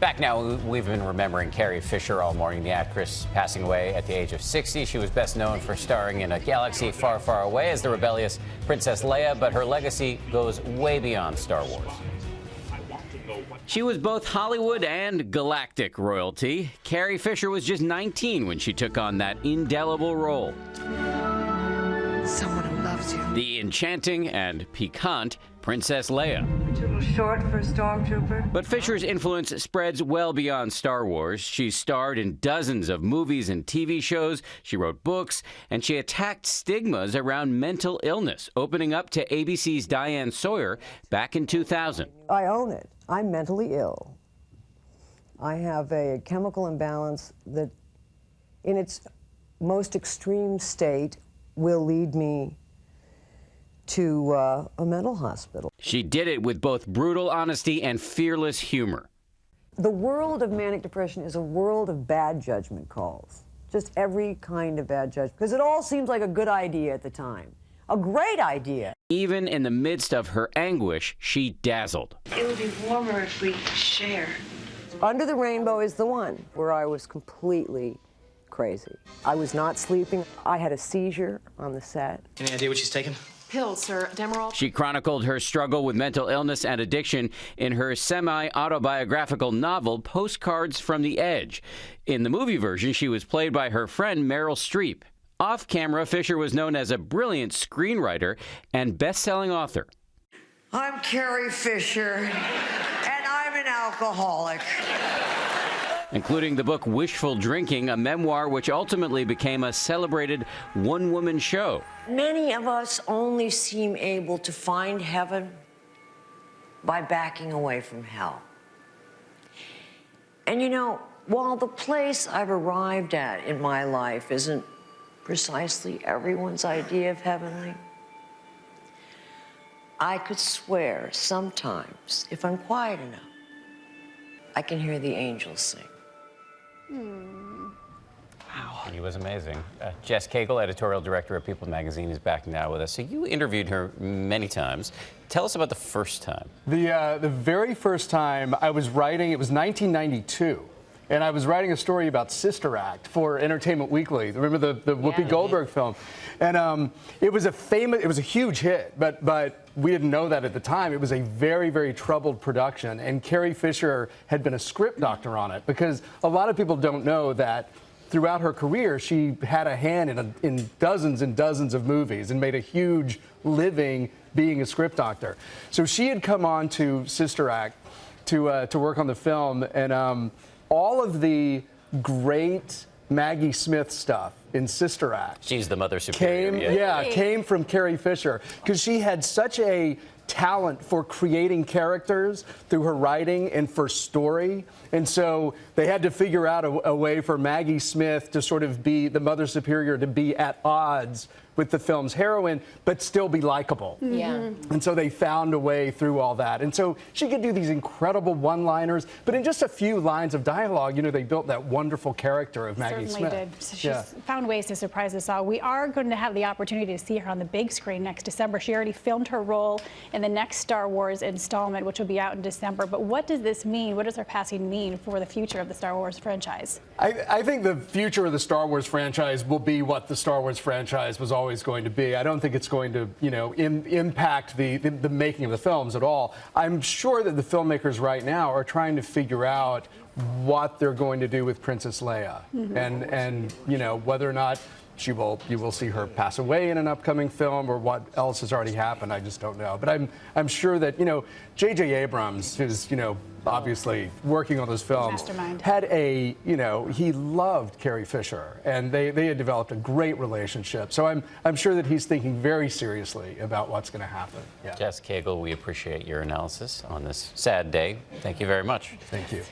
Back now, we've been remembering Carrie Fisher all morning, the actress passing away at the age of 60. She was best known for starring in A Galaxy Far, Far Away as the rebellious Princess Leia, but her legacy goes way beyond Star Wars. She was both Hollywood and galactic royalty. Carrie Fisher was just 19 when she took on that indelible role. Someone who loves you. The enchanting and piquant Princess Leia. Too little short for a stormtrooper. But Fisher's influence spreads well beyond Star Wars. She starred in dozens of movies and TV shows. She wrote books, and she attacked stigmas around mental illness, opening up to ABC's Diane Sawyer back in 2000. I own it. I'm mentally ill. I have a chemical imbalance that, in its most extreme state, will lead me to a mental hospital. She did it with both brutal honesty and fearless humor. The world of manic depression is a world of bad judgment calls. Just every kind of bad judgment. Because it all seems like a good idea at the time. A great idea. Even in the midst of her anguish, she dazzled. It would be warmer if we share. Under the Rainbow is the one where I was completely crazy. I was not sleeping. I had a seizure on the set. Any idea what she's taking? Pills, sir. Demerol. She chronicled her struggle with mental illness and addiction in her semi-autobiographical novel, Postcards from the Edge. In the movie version, she was played by her friend Meryl Streep. Off camera, Fisher was known as a brilliant screenwriter and best-selling author. I'm Carrie Fisher, and I'm an alcoholic. Including the book Wishful Drinking, a memoir which ultimately became a celebrated one-woman show. Many of us only seem able to find heaven by backing away from hell. And you know, while the place I've arrived at in my life isn't precisely everyone's idea of heavenly, I could swear sometimes, if I'm quiet enough, I can hear the angels sing. Wow. He was amazing. Jess Cagle, editorial director of People magazine, is back now with us. So you interviewed her many times. Tell us about the first time. The very first time I was writing, it was 1992. And I was writing a story about Sister Act for Entertainment Weekly. Remember the Whoopi Goldberg film? And it was a huge hit, but we didn't know that at the time. It was a very, very troubled production, and Carrie Fisher had been a script doctor on it, because a lot of people don't know that throughout her career, she had a hand in dozens and dozens of movies and made a huge living being a script doctor. So she had come on to Sister Act to work on the film, and all of the great Maggie Smith stuff in Sister Act. She's the mother superior. Came from Carrie Fisher, because she had such a talent for creating characters through her writing and for story. And so they had to figure out a way for Maggie Smith to sort of be the mother superior, to be at odds with the film's heroine, but still be likable. Yeah. And so they found a way through all that. And so she could do these incredible one-liners, but in just a few lines of dialogue, you know, they built that wonderful character of Maggie Smith. Certainly did. So she's found ways to surprise us all. We are going to have the opportunity to see her on the big screen next December. She already filmed her role in the next Star Wars installment, which will be out in December. But what does this mean? What does her passing mean for the future of the Star Wars franchise? I think the future of the Star Wars franchise will be what the Star Wars franchise was always going to be. I don't think it's going to, you know, impact the making of the films at all. I'm sure that the filmmakers right now are trying to figure out what they're going to do with Princess Leia, and you know, whether or not you will see her pass away in an upcoming film, or what else has already happened. I just don't know. But I'm sure that, you know, J.J. Abrams, who's, you know, obviously working on those films, had you know, he loved Carrie Fisher, and they had developed a great relationship. So I'm sure that he's thinking very seriously about what's going to happen. Yeah. Jess Cagle, we appreciate your analysis on this sad day. Thank you very much. Thank you.